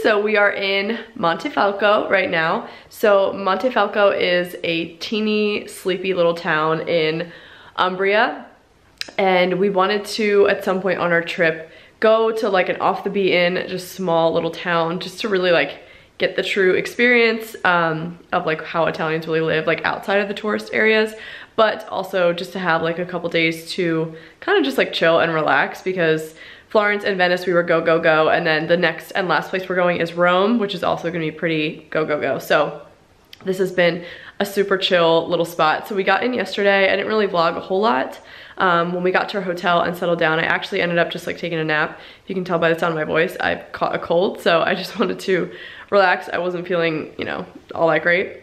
So we are in Montefalco right now. So Montefalco is a teeny, sleepy little town in Umbria. And we wanted to, at some point on our trip, go to like an off the beaten, just small little town, just to really like get the true experience of like how Italians really live like outside of the tourist areas, but also just to have like a couple days to kind of just like chill and relax, because Florence and Venice we were go, go, go, and then the next and last place we're going is Rome, which is also gonna be pretty go, go, go. So this has been a super chill little spot. So we got in yesterday. I didn't really vlog a whole lot. When we got to our hotel and settled down, I actually ended up just like taking a nap. If you can tell by the sound of my voice, I've caught a cold, so I just wanted to relax. I wasn't feeling, you know, all that great.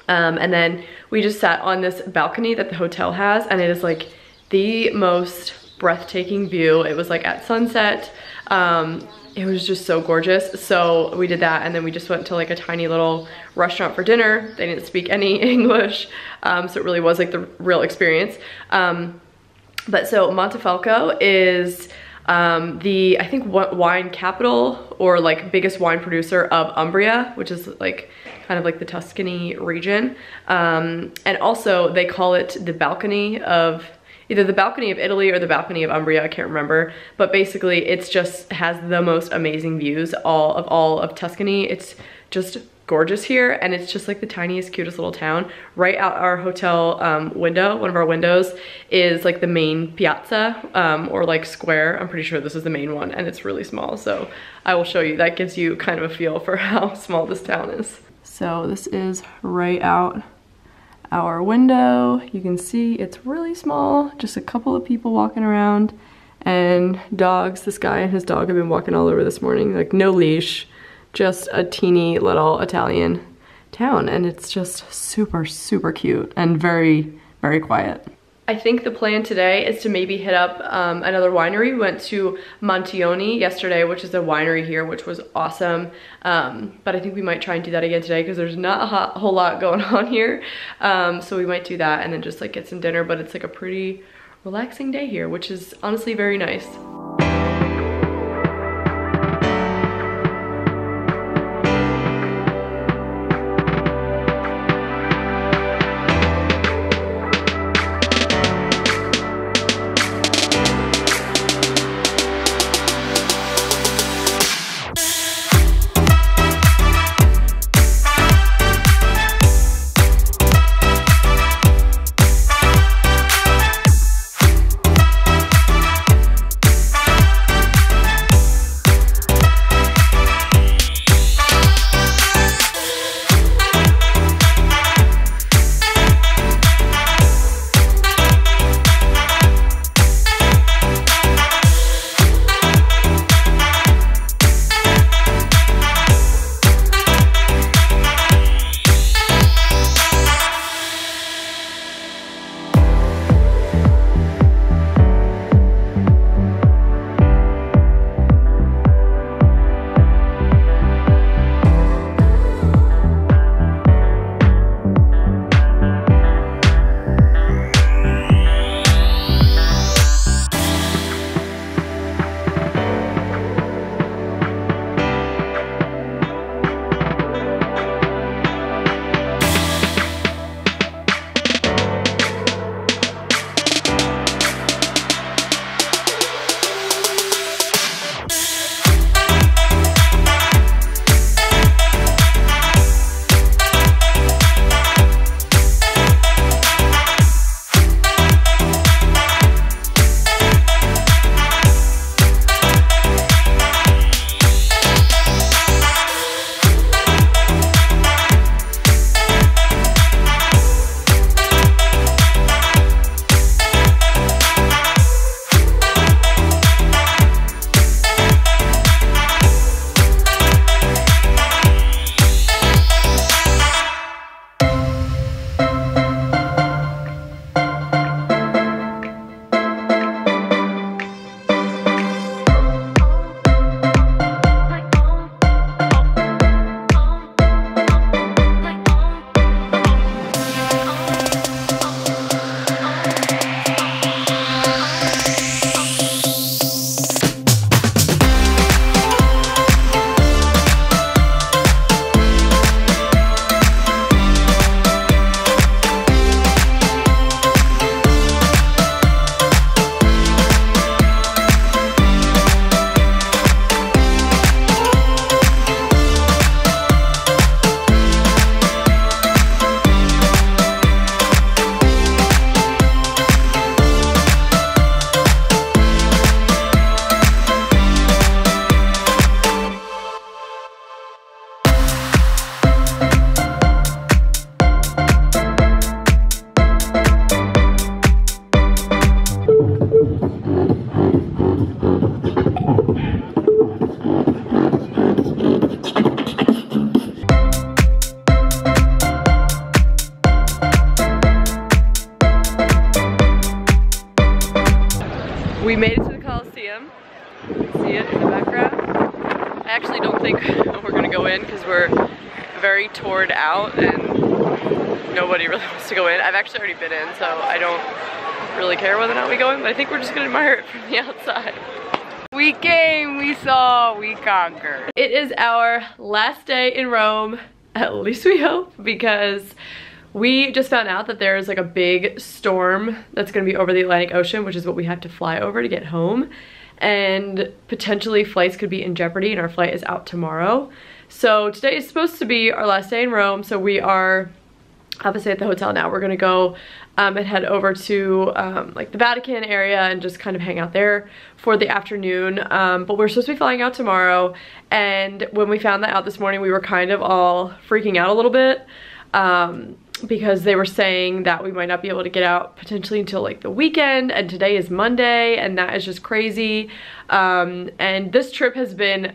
And then we just sat on this balcony that the hotel has, and it is like the most breathtaking view. It was like at sunset. It was just so gorgeous. So we did that, and then we just went to like a tiny little restaurant for dinner. They didn't speak any English, so it really was like the real experience. But so Montefalco is I think wine capital, or like biggest wine producer of Umbria, which is like kind of like the Tuscany region. And also they call it the balcony of, either the balcony of Italy or the balcony of Umbria, I can't remember. But basically it's just has the most amazing views all of Tuscany. It's just gorgeous here, and it's just like the tiniest, cutest little town. Right out our hotel window, one of our windows, is like the main piazza, or like square. I'm pretty sure this is the main one, and it's really small. So I will show you. That gives you kind of a feel for how small this town is. So this is right out our window. You can see it's really small, just a couple of people walking around, and dogs. This guy and his dog have been walking all over this morning, like no leash. Just a teeny little Italian town, and it's just super, super cute and very, very quiet. I think the plan today is to maybe hit up another winery. We went to Montioni yesterday, which is a winery here, which was awesome. But I think we might try and do that again today, because there's not a whole lot going on here. So we might do that and then just like get some dinner, but it's like a pretty relaxing day here, which is honestly very nice. We made it to the Coliseum. You can see it in the background. I actually don't think we're gonna go in because we're very toured out and nobody really wants to go in. I've actually already been in, so I don't really care whether or not we go in, but I think we're just gonna admire it from the outside. We came, we saw, we conquered. It is our last day in Rome, at least we hope, because we just found out that there's like a big storm that's gonna be over the Atlantic Ocean, which is what we have to fly over to get home. And potentially flights could be in jeopardy, and our flight is out tomorrow. So today is supposed to be our last day in Rome, so we are obviously at the hotel now. We're gonna go and head over to like the Vatican area and just kind of hang out there for the afternoon. But we're supposed to be flying out tomorrow, and when we found that out this morning, we were kind of all freaking out a little bit because they were saying that we might not be able to get out potentially until like the weekend, and today is Monday, and that is just crazy. And this trip has been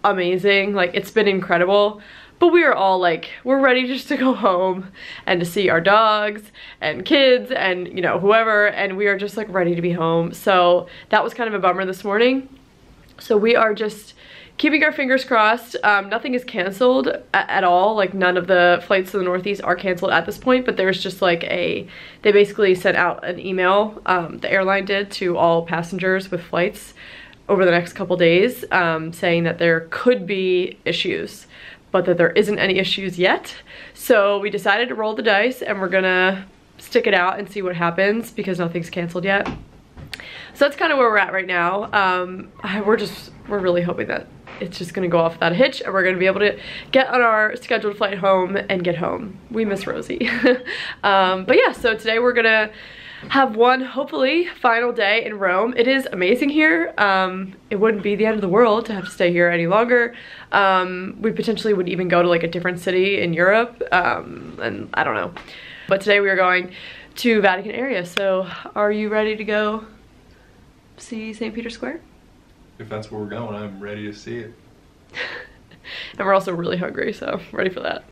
amazing, like it's been incredible. But we are all like, we're ready just to go home and to see our dogs and kids and, you know, whoever, and we are just like ready to be home. So that was kind of a bummer this morning. So we are just keeping our fingers crossed. Nothing is canceled at all. Like none of the flights to the Northeast are canceled at this point, but there's just like they basically sent out an email, the airline did, to all passengers with flights over the next couple days, saying that there could be issues, but that there isn't any issues yet. So we decided to roll the dice and we're gonna stick it out and see what happens because nothing's canceled yet. So that's kind of where we're at right now. We're really hoping that it's just gonna go off without a hitch and we're gonna be able to get on our scheduled flight home and get home. We miss Rosie. But yeah, so today we're gonna have one, hopefully, final day in Rome. It is amazing here. It wouldn't be the end of the world to have to stay here any longer. We potentially would even go to like a different city in Europe, and I don't know. But today we are going to Vatican area, so are you ready to go see St. Peter's Square? If that's where we're going, I'm ready to see it. And we're also really hungry, so ready for that.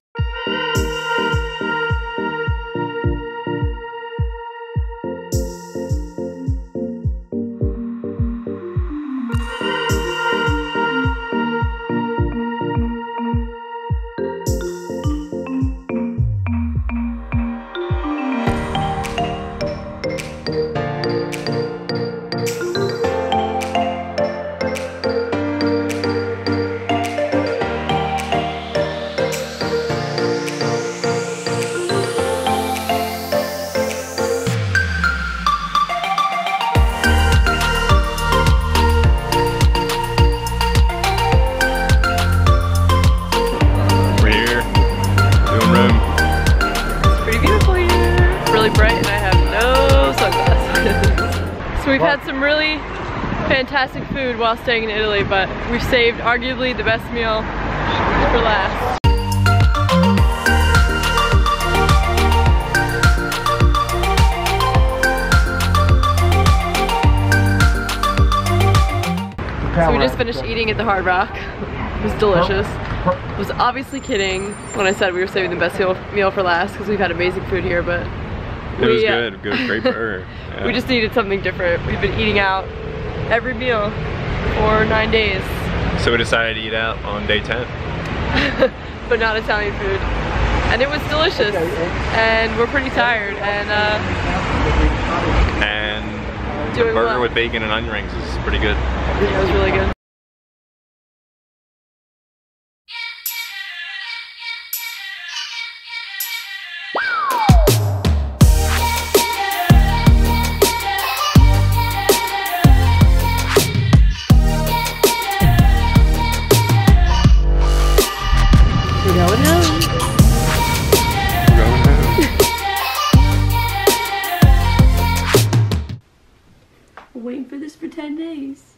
We've had some really fantastic food while staying in Italy, but we've saved arguably the best meal for last. So we just finished eating at the Hard Rock. It was delicious. I was obviously kidding when I said we were saving the best meal for last because we've had amazing food here, but it was good, great burger. Yeah. We just needed something different. We've been eating out every meal for 9 days. So we decided to eat out on day 10. But not Italian food. And it was delicious. And we're pretty tired. And the burger with bacon and onion rings is pretty good. Yeah, it was really good. Waiting for this for 10 days.